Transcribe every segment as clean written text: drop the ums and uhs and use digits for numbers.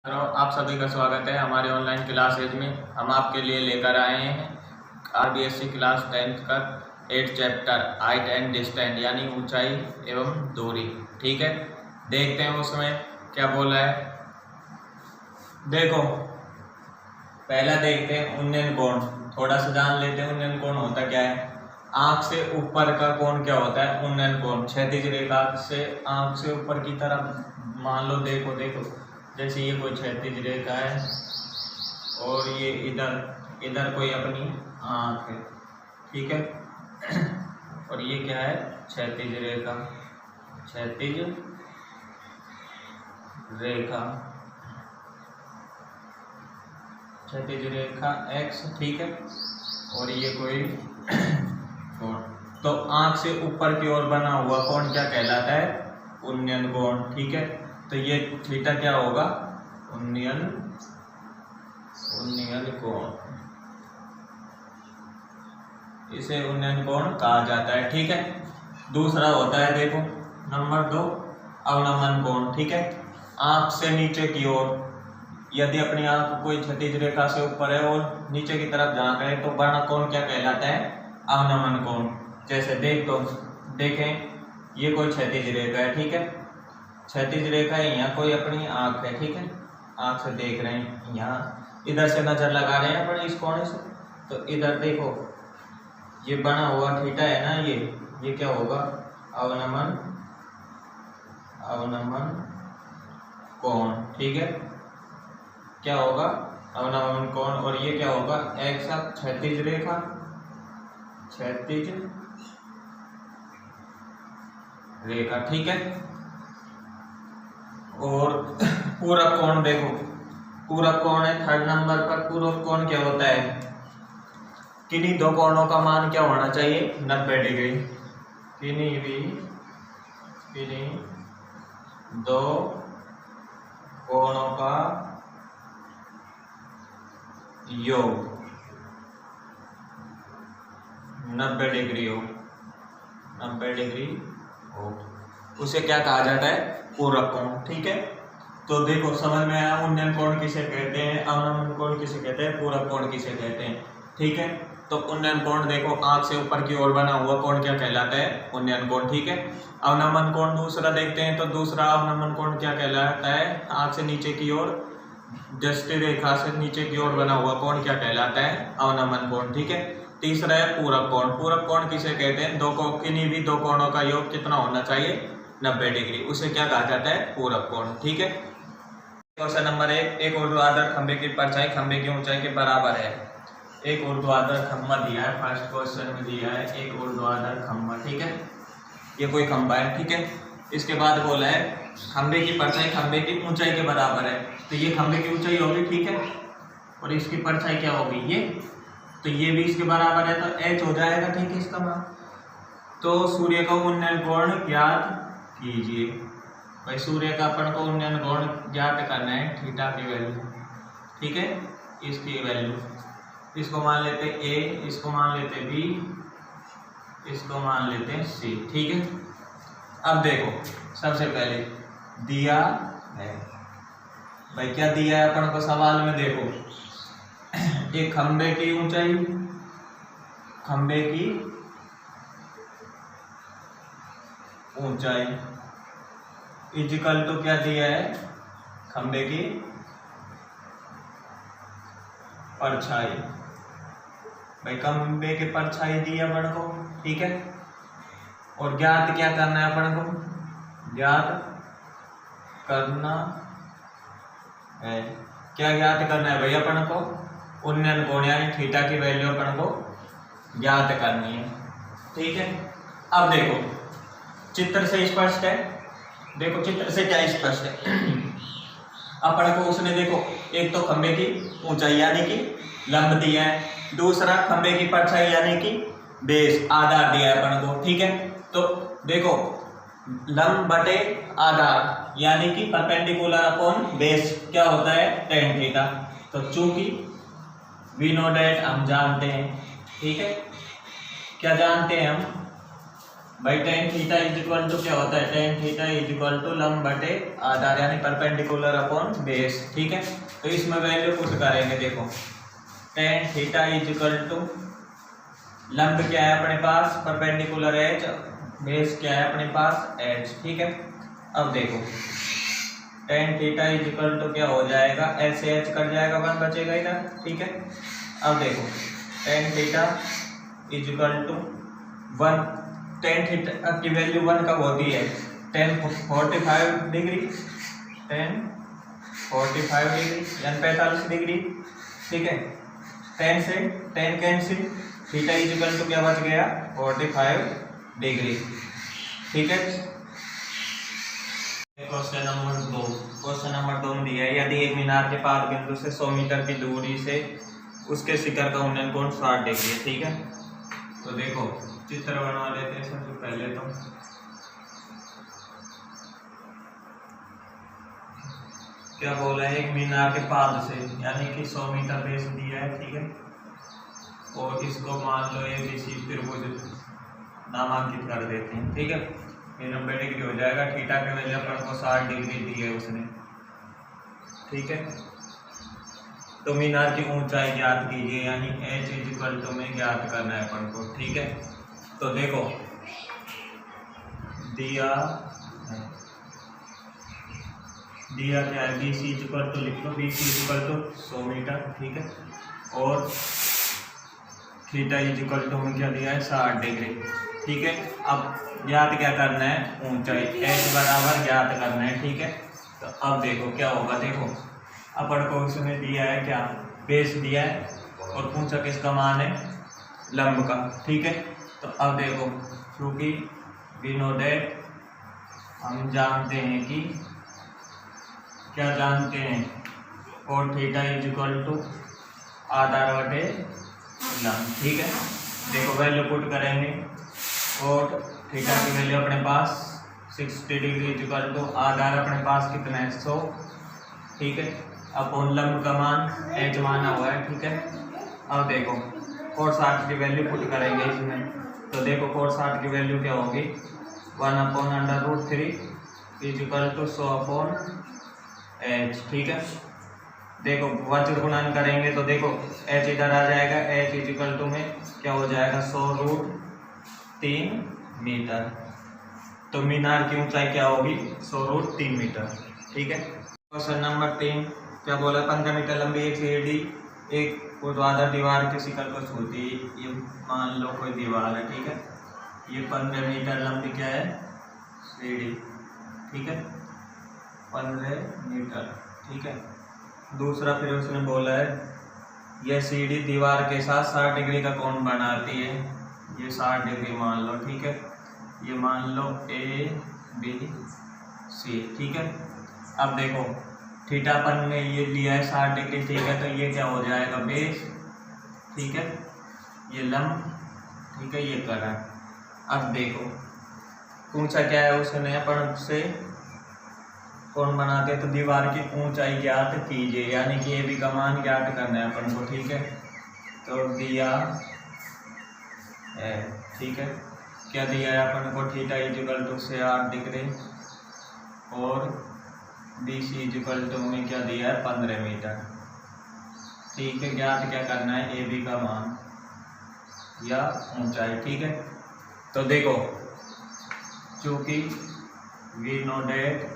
Hello, आप सभी का स्वागत है हमारे ऑनलाइन क्लासेज में। हम आपके लिए लेकर आए हैं आरबीएससी क्लास 10th का 8 चैप्टर हाइट एंड डिस्टेंस यानी ऊंचाई एवं दूरी। ठीक है, देखते हैं उसमें क्या बोला है। देखो, पहला देखते हैं उन्नयन कोण। थोड़ा सा जान लेते हैं उन्नयन कोण होता क्या है। आंख से ऊपर का कोण क्या होता है? उन्नयन कोण। क्षैतिज रेखा से आंख से ऊपर की तरफ मान लो, देखो जैसे ये कोई क्षैतिज रेखा है और ये इधर कोई अपनी आंख है, ठीक है। और ये क्या है? क्षैतिज रेखा, क्षैतिज रेखा, क्षैतिज रेखा x, ठीक है। और ये कोई कोण, तो आंख से ऊपर की ओर बना हुआ कोण क्या कहलाता है? उन्नयन कोण, ठीक है। तो ये थीटा क्या होगा? उन्नयन कोण, इसे उन्नयन कोण कहा जाता है, ठीक है। दूसरा होता है, देखो नंबर 2, अवनमन कोण, ठीक है। आंख से नीचे की ओर, यदि अपनी आंख कोई क्षैतिज रेखा से ऊपर है और नीचे की तरफ झांक रहे तो बड़ा कोण क्या कहलाता है? अवनमन कोण। जैसे देखें, ये कोई क्षैतिज रेखा है, ठीक है। क्षैतिज रेखा है, यहाँ कोई अपनी आंख है, ठीक है। आंख से देख रहे हैं, यहाँ इधर से नजर लगा रहे हैं अपन इस कोने से, तो इधर देखो ये बना हुआ थीटा है ना, ये क्या होगा? अवनमन कोण, ठीक है। क्या होगा? अवनमन कोण। और ये क्या होगा? एक्स अक्ष, क्षैतिज रेखा, क्षैतिज रेखा, ठीक है। और पूरक कोण, देखो पूरक कोण है थर्ड नंबर पर। पूरक कोण क्या होता है? किन्हीं दो कोणों का मान क्या होना चाहिए? 90 डिग्री। किन्हीं दो कोणों का योग 90 डिग्री हो, 90 डिग्री हो, उसे क्या कहा जाता है? पूरक कोण, ठीक है। तो देखो समझ में आया उन्नयन कोण किसे कहते हैं, अवनमन कोण किसे कहते हैं, पूरक कोण किसे कहते हैं, ठीक है। तो उन्नयन कोण देखो, आंख से ऊपर की ओर बना हुआ कोण क्या कहलाता है? उन्नयन कोण, ठीक है। अवनमन कोण दूसरा देखते हैं, तो दूसरा अवनमन कोण क्या कहलाता है? आंख से नीचे की ओर, दृष्टि रेखा से नीचे की ओर बना हुआ कोण क्या कहलाता है? अवनमन कोण, ठीक है। तीसरा है पूरक कोण। पूरक कोण किसे कहते हैं? किन्हीं भी दो कोणों का योग कितना होना चाहिए? 90 डिग्री, उसे क्या कहा जाता है? पूरक कोण, ठीक है। क्वेश्चन नंबर 1, एक ऊर्ध्वाधर खंभे की परछाई खंभे की ऊंचाई के बराबर है। एक ऊर्ध्वाधर खंभा दिया है, फर्स्ट क्वेश्चन में दिया है एक ऊर्ध्वाधर खंभा, ठीक है। ये कोई खंभा है, ठीक है। इसके बाद बोला है खंभे की परछाई खंभे की ऊंचाई के बराबर है। तो ये खंभे की ऊंचाई होगी, ठीक है। और इसकी परछाई क्या होगी? ये, तो ये भी इसके बराबर है, तो h हो जाएगा, ठीक है इसका मान। तो सूर्य का उन्नयन कोण ज्ञात कीजिए। भाई सूर्य का अपन को उन्नयन कोण ज्ञात करना है, थीटा की वैल्यू, ठीक है। इसकी वैल्यू, इसको मान लेते a, इसको मान लेते b, इसको मान लेते c, ठीक है। अब देखो सबसे पहले दिया है, भाई क्या दिया है अपन को सवाल में? देखो एक खंभे की ऊंचाई, खंभे की ऊंचाई इक्वल टू क्या दिया है? खंभे की परछाई। भाई खंभे की परछाई दी है अपन को, ठीक है। और ज्ञात क्या करना है अपन को? ज्ञात करना है, क्या ज्ञात करना है भाई अपन को? उन्नयन कोण यानी थीटा की वैल्यू अपन को ज्ञात करनी है, ठीक है। अब देखो चित्र से स्पष्ट है, देखो चित्र से क्या स्पष्ट है। अपन को उसने देखो एक तो खंभे की ऊंचाई यानी कि लंब दिया है, दूसरा खंभे की परछाई यानी कि बेस आधार दिया है अपन को, ठीक है। तो देखो लंब बटे आधार यानी कि परपेंडिकुलर अपॉन बेस क्या होता है? tan theta. तो चूंकि वी नो डेट हम जानते हैं, ठीक है। क्या जानते हैं हम? भाई tan theta is equal to क्या होता है, tan theta is equal to लंब बटे आधार यानी परपेंडिकुलर अपॉन बेस। ठीक है, तो इसमें वैल्यू पुट करेंगे। देखो tan theta is equal to लंब क्या है अपने पास परपेंडिकुलर एच, बेस क्या है अपने पास एच। ठीक है, अब देखो tan theta is equal to क्या हो जाएगा, एच से एच कट जाएगा, वन बचेगा इधर। ठीक है, अब देखो tan theta is equal to one, tan theta की वैल्यू वन कब होती है, टेन 45 डिग्री, टेन 45 डिग्री यानी 45 डिग्री। ठीक है, टेन से tan cancel, theta is equal to क्या बच गया 45 डिग्री। ठीक है, क्वेश्चन नंबर 2, क्वेश्चन नंबर 2 में दिया है यदि एक मीनार के पाद बिंदु से 100 मीटर की दूरी से उसके शिखर का उन्नयन कोण 60 डिग्री है। ठीक है, तो देखो चित्र बनवा लेते हैं सबसे पहले। तो क्या बोला है, एक मीनार के पाद से यानी कि 100 मीटर बेस दिया है। ठीक है, और इसको मान लो ABC त्रिभुज नामांकित कर देते हैं। ठीक है, ये 90 डिग्री हो जाएगा, थीटा के वैल्यू अपन को 60 डिग्री दी है उसने। ठीक है, तो मीनार की ऊंचाई ज्ञात कीजिए यानी h इज इक्वल टू में ज्ञात करना है अपन को। ठीक है, तो देखो दिया क्या है, BC इज इक्वल टू लिख लो, BC is equal to 100 metre. ठीक है, और थीटा इज इक्वल टू में क्या दिया है 60 डिग्री। ठीक है, अब ज्ञात क्या करना है, ऊंचाई h बराबर ज्ञात करना है। ठीक है, तो अब देखो क्या होगा, देखो अपन को उसने दिया है क्या, बेस दिया है और ऊंचा किसका मान है, लंब का। ठीक है, तो अब देखो क्योंकि वी नो दैट, हम जानते हैं कि क्या जानते हैं, और थीटा इज इक्वल टू आधार बटे लंब। ठीक है, देखो वैल्यू पुट करेंगे और थीटा की वैल्यू अपने पास 60 डिग्री इज इक्वल टू आधार अपने पास कितना है 100। ठीक है, अपॉन लंब का मान h माना हुआ है। ठीक है, अब देखो cos 60 की वैल्यू पुट करेंगे इसमें, तो देखो cos 60 की वैल्यू क्या होगी 1/√3 is equal to 100 upon h। ठीक है, देखो वज्र गुणन करेंगे तो देखो h इधर आ जाएगा, h इज इक्वल टू में क्या हो जाएगा 100√3 मीटर। तो मीनार की ऊंचाई क्या होगी 100√3 मीटर। ठीक है, क्वेश्चन नंबर 3 क्या बोला, 15 मीटर लंबी एक सीढ़ी एक ऊर्ध्वाधर दीवार के शिखर को छूती है। ये मान लो कोई दीवार है। ठीक है, ये 15 मीटर लंबी क्या है सीढ़ी। ठीक है, 15 मीटर। ठीक है, दूसरा फिर उसने बोला है यह सीढ़ी दीवार के साथ 60 डिग्री का कोण बनाती है, ये 60 डिग्री मान लो। ठीक है, ये मान लो ABC। ठीक है, अब देखो थीटापन में ये लिया है 60 डिग्री। ठीक है, तो ये क्या हो जाएगा बेस। ठीक है, ये लंब। ठीक है, ये कड़ा। अब देखो ऊंचा क्या है, उसने अपन से कौन बनाते, तो दीवार की ऊंचाई ज्ञात कीजिए यानी कि AB का मान ज्ञात करना है अपन को। ठीक है, तो दिया है। ठीक है, क्या दिया है अपन को, theta is equal to 60 degree और BC इज इक्वल टू में क्या दिया है 15 मीटर। ठीक है, ज्ञात क्या करना है AB का मान या ऊंचाई। ठीक है, तो देखो चूंकि we know that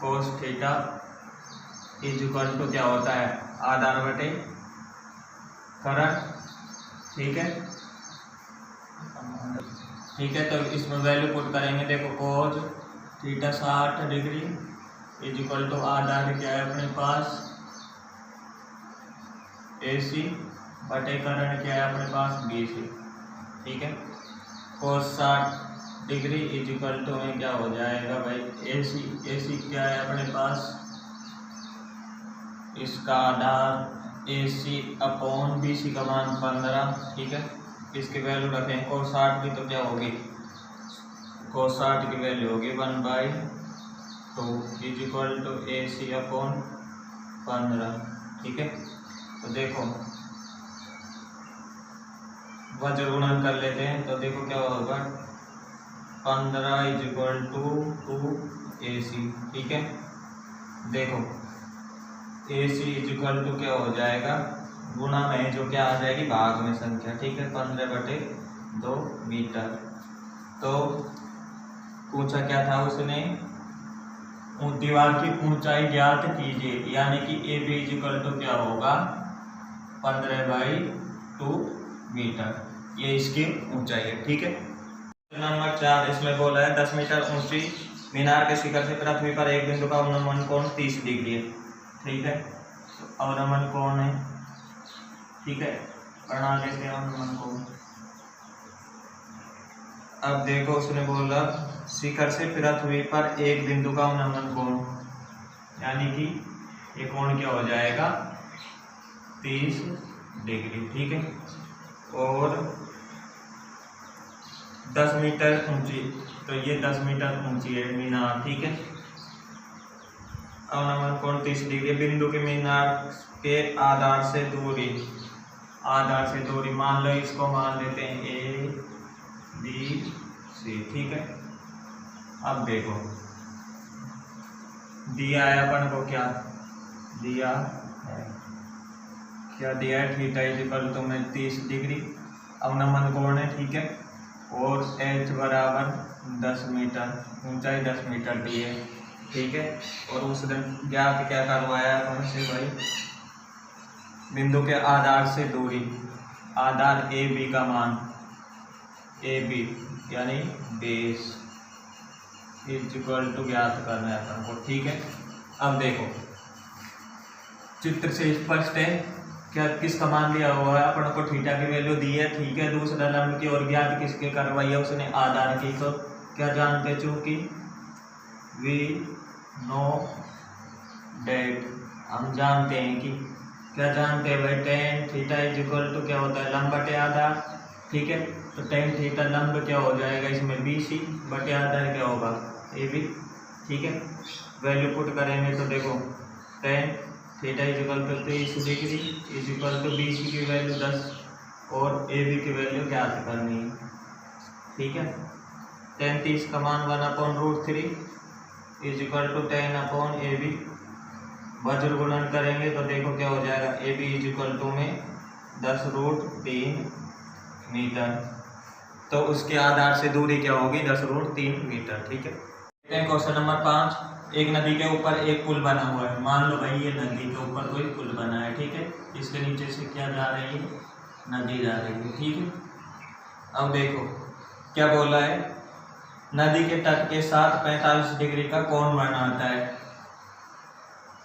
cos theta is equal to क्या होता है आधार बटे करण। ठीक है, ठीक है, तो इसमें वैल्यू पुट करेंगे। देखो cos theta 60 degree is equal to आधार क्या है अपने पास AC बटे करण क्या है अपने पास BC। ठीक है, cos 60 degree is equal to में क्या हो जाएगा भाई AC क्या है अपने पास, इसका आधार AC अपॉन BC का मान 15। ठीक है, इसकी वैल्यू रखें cos 60 की, तो क्या होगी cos 60 की वैल्यू होगी 1/2 is equal to AC upon 15। ठीक है, तो देखो वज्र गुणन कर लेते हैं तो देखो क्या होगा 15 = 2AC। ठीक है, देखो AC = क्या हो जाएगा गुणा में जो क्या आ जाएगी भाग में संख्या। ठीक है, 15/2 मीटर। तो पूछा क्या था उसने, दीवार की ऊंचाई ज्ञात कीजिए, यानी कि AB = क्या होगा 15/2 मीटर, ये इसकी ऊंचाई है। ठीक है, नंबर 4 इसमें बोला है 10 मीटर ऊंची मीनार के शिखर से पृथ्वी पर एक बिंदु का अवनमन कोण 30 डिग्री है। ठीक है, तो अवनमन कोण है। ठीक है, बना लेते हैं अवनमन कोण। अब देखो उसने बोला शिखर से पृथ्वी पर एक बिंदु का अवनमन कोण, यानी कि ये कोण क्या हो जाएगा 30 डिग्री। ठीक है, और 10 मीटर ऊंची, तो ये 10 मीटर ऊंची है मीनार। ठीक है, अवनमन कोण 30 डिग्री। बिंदु के मीनार के आधार से दूरी, आधार से दूरी मान लो, इसको मान लेते हैं ABC। ठीक है, अब देखो दिया है अपन को, क्या दिया है, क्या दिया है θ = 30 डिग्री अवनमन कोण है। ठीक है, और H = 10 मीटर, ऊंचाई 10 मीटर दी है। ठीक है, और उसने ज्ञात क्या करवाया अपन से भाई, बिंदु के आधार से दूरी, आधार AB का मान, AB यानी बेस = ज्ञात करना है अपन को। ठीक है, अब देखो चित्र से स्पष्ट है क्या किसका मान दिया हुआ है अपन को, थीटा की वैल्यू दी है। ठीक है, दूसरा लंब की और ज्ञात किसके करवाई है उसने, आधार की। तो क्या जानते हैं, चूंकि वी नो डेट, हम जानते हैं कि क्या जानते हैं भाई, tan θ = क्या होता है लंब बटे आधार। ठीक है, तो tan थीटा लंब क्या हो जाएगा इसमें BC बटे आधार क्या होगा AB। ठीक है, वैल्यू पुट करेंगे तो देखो tan θ = 30 डिग्री BC की वैल्यू 10 और AB की वैल्यू ज्ञात करनी है। ठीक है, tan 30 का मान 1/√3 = 10/AB। वज्र गुणन करेंगे तो देखो क्या हो जाएगा, AB = में 10√3 मीटर। तो उसके आधार से दूरी क्या होगी 10√3 मीटर। ठीक है, क्वेश्चन नंबर 5, एक नदी के ऊपर एक पुल बना हुआ है। मान लो भाई ये नदी के ऊपर कोई पुल बना है। ठीक है, इसके नीचे से क्या जा रही है, नदी जा रही है। ठीक है, अब देखो क्या बोला है, नदी के तट के साथ 45 डिग्री का कोण बनाता है।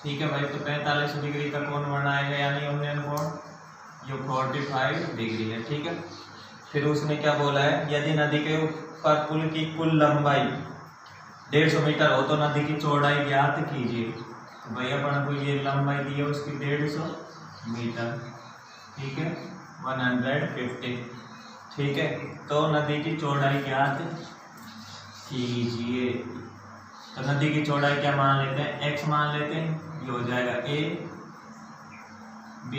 ठीक है भाई, तो 45 डिग्री का कोण बनाएगा, यानी उन्नयन कोण जो 45 डिग्री है। ठीक है, फिर उसने क्या बोला है, यदि नदी के ऊपर पुल की कुल लंबाई 150 मीटर हो तो नदी की चौड़ाई ज्ञात कीजिए। तो भाई अपन को ये लंबाई दी है उसकी 150 मीटर। ठीक है, 150। ठीक है, तो नदी की चौड़ाई ज्ञात कीजिए। तो नदी की चौड़ाई क्या मान लेते हैं, x मान लेते हैं, ये हो जाएगा A B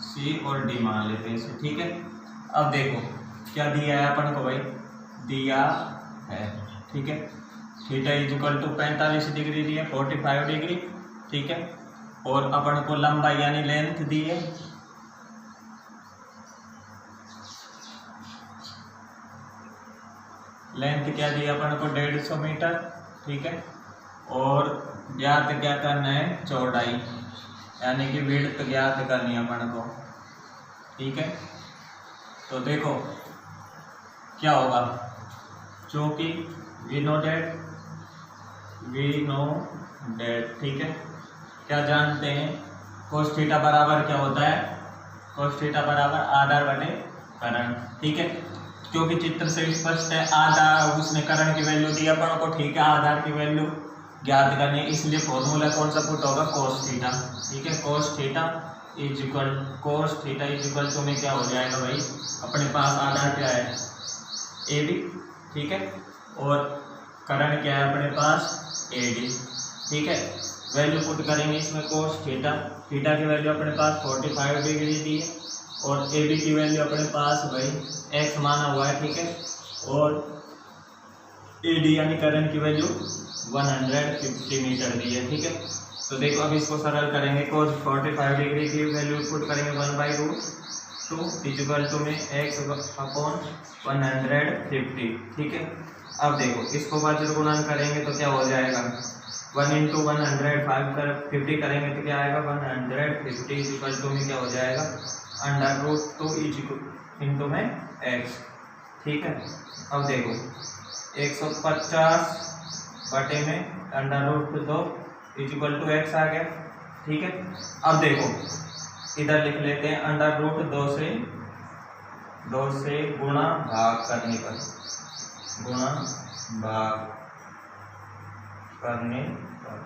C और D मान लेते हैं इसे। ठीक है, अब देखो क्या दिया है अपन को भाई, दिया है। ठीक है, θ = 45 डिग्री दी है, 45 डिग्री। ठीक है, और अपन को लंबाई यानी लेंथ दी है, लेंथ क्या दी है अपन को 150 मीटर। ठीक है, और ज्ञात क्या करना है, चौड़ाई यानी कि विड्थ ज्ञात करनी है अपन को। ठीक है, तो देखो क्या होगा, चूंकि वी नो डेट। ठीक है, क्या जानते हैं, cos थीटा बराबर क्या होता है, cos थीटा बराबर आधार बटे करण। ठीक है, क्योंकि चित्र से स्पष्ट है, आधार उसने करण की वैल्यू दी अपन को। ठीक है, आधार की वैल्यू ज्ञात करनी है, इसलिए फॉर्मूला कौन सा पुट होगा, cos थीटा। ठीक है, cos थीटा इक्वल में क्या हो जाएगा भाई, अपने पास आधार क्या है AB। ठीक है, और करण क्या है अपने पास AD। ठीक है, वैल्यू पुट करेंगे इसमें cos थीटा की वैल्यू अपने पास 45 डिग्री दी है और ए बी की वैल्यू अपने पास भाई एक्स माना हुआ है, ठीक है, और ए डी यानी करंट की वैल्यू 150 मीटर दी है, ठीक है। तो देखो अब इसको सरल करेंगे, कोस 45 डिग्री की वैल्यू पुट करेंगे 1/√2 इक्वल टू में x अपॉन 150, ठीक है। अब देखो इसको वज्र गुणन करेंगे तो क्या हो जाएगा, 1 × 150 करेंगे तो क्या आएगा 150 इक्वल टू में क्या हो जाएगा √2 इंटू में x, ठीक है। अब देखो 150 बटे में √2 इक्वल टू x आ गया, ठीक है। अब देखो इधर लिख लेते हैं √2 से गुणा भाग करने पर, गुणा भाग करने पर,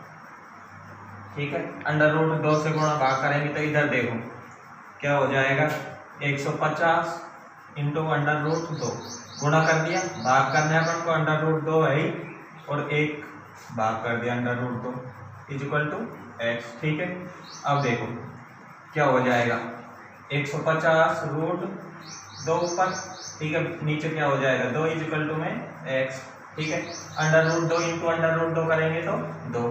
ठीक है। √2 से गुणा भाग करेंगे तो इधर देखो क्या हो जाएगा 150 इंटू √2 गुणा कर दिया, भाग करने अपन को √2 है ही, और एक भाग कर दिया √2 इक्वल टू x, ठीक है। अब देखो क्या हो जाएगा 150 √2 ऊपर, ठीक है, नीचे क्या हो जाएगा 2 इक्वल टू में x, ठीक है। √2 इंटू √2 करेंगे तो 2,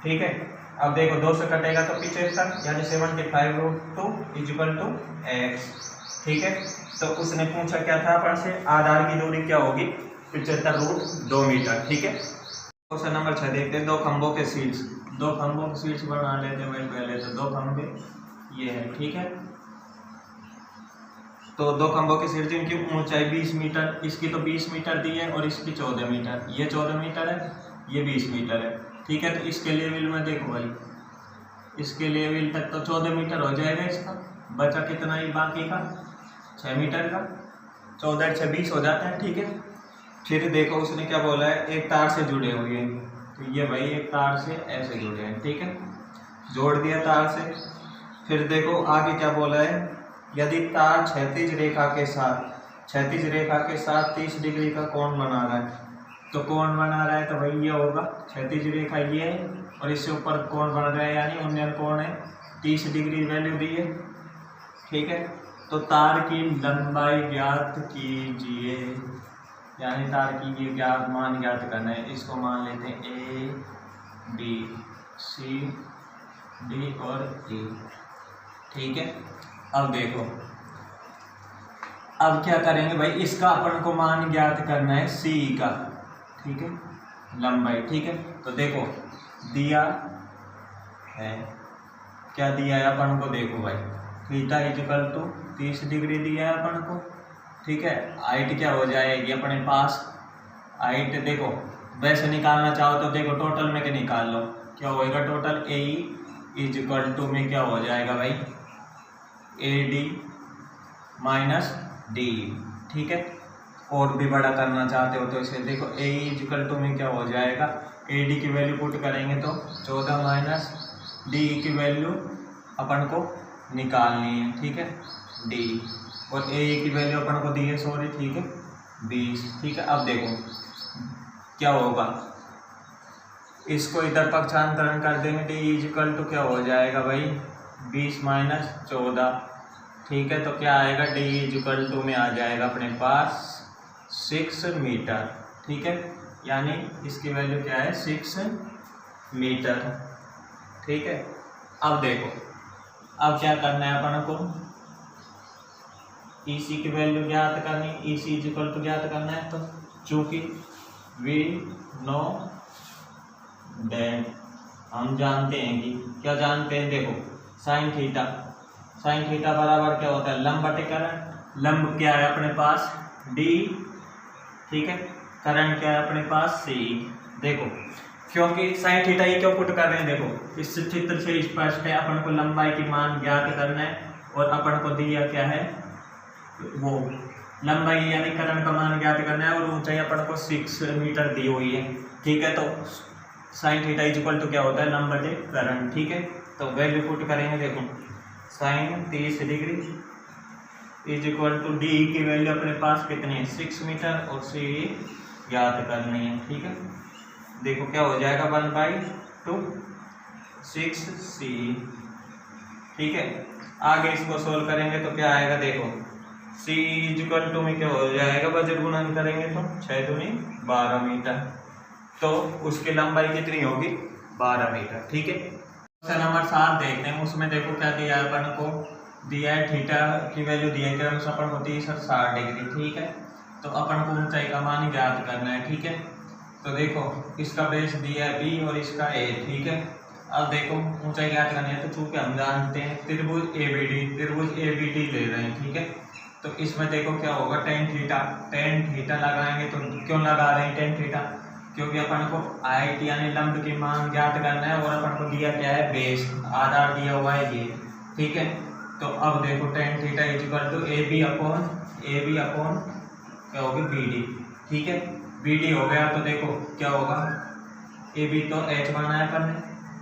ठीक है। अब देखो 2 से कटेगा तो पीछे तक यानी 75 √2 इक्वल टू x, ठीक है। तो उसने पूछा क्या था अपन से, आधार की दूरी क्या होगी 75√2 मीटर, ठीक है। क्वेश्चन नंबर 6 देखते हैं, दो खंभों के शीट्स बना लेते हैं भाई। पहले तो दो खंभे ये है, ठीक है। तो दो खंभों की शीट जिनकी ऊंचाई 20 मीटर, इसकी तो 20 मीटर दी है और इसकी 14 मीटर, ये 14 मीटर है, ये 20 मीटर है, ठीक है। तो इसके लेवल में देखो भाई, इसके लेवल तक तो 14 मीटर हो जाएगा, इसका बचा कितना ही बाकी का 6 मीटर का, 14 6 20 हो जाता है, ठीक है। फिर देखो उसने क्या बोला है, एक तार से जुड़े हुए हैं, तो ये भाई एक तार से ऐसे जुड़े हैं, ठीक है, जोड़ दिया तार से। फिर देखो आगे क्या बोला है, यदि तार क्षैतिज रेखा के साथ 30 डिग्री का कोण बना रहा है, तो कोण बना रहा है तो भाई ये होगा क्षैतिज रेखा ये है, और इससे ऊपर कोण बन रहा है यानी उन्नयन कोण है 30 डिग्री वैल्यू दी है, ठीक है। तो तार की लंबाई ज्ञात कीजिए, यानी तार की ये मान ज्ञात करना है। इसको मान लेते हैं A B C D और E, ठीक है। अब देखो अब क्या करेंगे भाई, इसका अपन को मान ज्ञात करना है C का, ठीक है, लंबाई, ठीक है। तो देखो दिया है, क्या दिया है अपन को, देखो भाई थीटा इक्वल टू 30 डिग्री दिया है अपन को, ठीक है। हाइट क्या हो जाएगी अपने पास, हाइट देखो वैसे निकालना चाहो तो देखो टोटल में के निकाल लो, क्या होएगा टोटल AE इक्वल टू में क्या हो जाएगा भाई AD माइनस DE, ठीक है। और भी बड़ा करना चाहते हो तो इसे देखो AE इक्वल टू में क्या हो जाएगा, AD की वैल्यू पुट करेंगे तो 14 माइनस DE की वैल्यू अपन को निकालनी है, ठीक है, DE, और AE की वैल्यू अपन को दी है सॉरी, ठीक है 20, ठीक है। अब देखो क्या होगा, इसको इधर पक्षांतरण कर देंगे, DE इक्वल टू क्या हो जाएगा भाई 20 माइनस 14, ठीक है। तो क्या आएगा DE इक्वल टू में आ जाएगा अपने पास 6 मीटर, ठीक है, यानी इसकी वैल्यू क्या है 6 मीटर, ठीक है। अब देखो अब क्या करना है अपन को, EC की वैल्यू ज्ञात करनी, EC इक्वल टू ज्ञात करना है। तो चूंकि वी नो डेट हम जानते हैं कि क्या जानते हैं, देखो साइन थीटा बराबर क्या होता है लंब बटे करंट, लंब क्या है अपने पास D, ठीक है, करंट क्या है अपने पास C। देखो क्योंकि साइन थीटा ये क्यों पुट कर रहे हैं, देखो इस चित्र से स्पष्ट है अपन को लंबाई की मान ज्ञात करना है, और अपन को दिया क्या है वो लंबाई यानी करंट का मान ज्ञात करना है, और ऊंचाई अपन को 6 मीटर दी हुई है, ठीक है। तो साइन थीटा इक्वल टू क्या होता है लंब बटे करंट, ठीक है। तो वैल्यू पुट करेंगे, देखो sine 30 degree equal to D की वैल्यू अपने पास कितनी है 6 मीटर, और C ज्ञात करनी है, ठीक है। देखो क्या हो जाएगा 1/2 6C ठीक है। आगे इसको सोल्व करेंगे तो क्या आएगा, देखो c इक्वल टू में क्या हो जाएगा, बजट गुणन करेंगे तो 6 दूनी 12 मीटर, तो उसकी लंबाई कितनी होगी 12 मीटर। ठीक है। क्वेश्चन नंबर 7 देखते हैं। उसमें देखो क्या दिया है, अपन को दिया है थीटा की वैल्यू दिया है, क्रमशः होती है सर 60 डिग्री। ठीक है। तो अपन को ऊंचाई का मान ज्ञात करना है। ठीक है। तो देखो इसका बेस दिया है b और इसका a। ठीक है। अब देखो ऊंचाई ज्ञात करनी है, तो चूंकि हम जानते हैं त्रिभुज ABD ले रहे हैं। ठीक है। तो इसमें देखो क्या होगा, टेन थीटा लगाएंगे। तो क्यों लगा रहे हैं टेन थीटा, क्योंकि अपन को हाइट यानी लंब की मान ज्ञात करना है, और अपन को दिया क्या है, बेस आधार दिया हुआ है ये। ठीक है। तो अब देखो tan theta equal to A B upon क्या होगी BD। ठीक है। BD हो गया, तो देखो क्या होगा, AB तो H माना है अपन ने,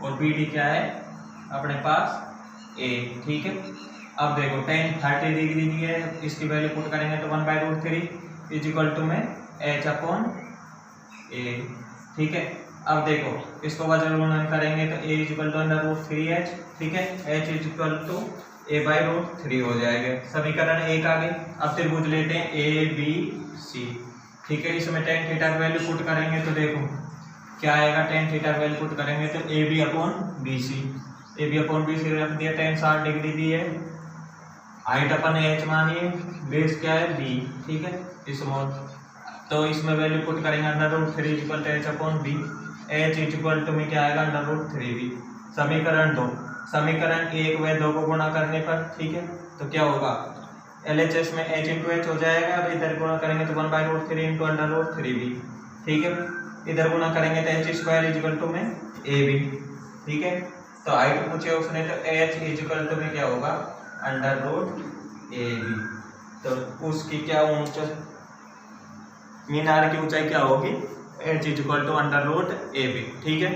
और BD क्या है अपने पास A। ठीक है। अब देखो टेन 30 डिग्री दी है, इसकी वैल्यू पुट करेंगे तो 1/√3 इक्वल टू में H अपॉन A। ठीक है। अब देखो इसको वजन गुणन करेंगे तो A इक्वल टू √3H। ठीक है। H इक्वल टू A/√3 हो जाएगा। समीकरण 1 आगे। अब त्रिभुज लेते हैं ABC। ठीक है। इसमें टेन थीटा की वैल्यू पुट करेंगे तो देखो क्या आएगा, टेन थीटा की वैल्यू पुट करेंगे तो AB अपॉन BC रख दिया, टेन 60 डिग्री दी है, हाइट अपन H मानिए, बेस क्या है B। ठीक है। स्मॉल, तो इसमें वैल्यू पुट करेंगे √3 equal to H upon B। H equal to में क्या आएगा √3B। समीकरण 2, समीकरण 1 व 2 को गुणा करने पर, ठीक है, तो क्या होगा, LHS में H इंटू H हो जाएगा। अब इधर गुणा करेंगे तो 1/√3 इंटू √3B। ठीक है। इधर गुणा करेंगे तो H² इक्वल टू में AB। ठीक है। तो हाइट पूछे उसने, तो H इक्वल टू में क्या होगा √AB। तो उसकी क्या ऊंचाई, मीनार की ऊंचाई क्या होगी, H इक्वल टू √AB। ठीक है।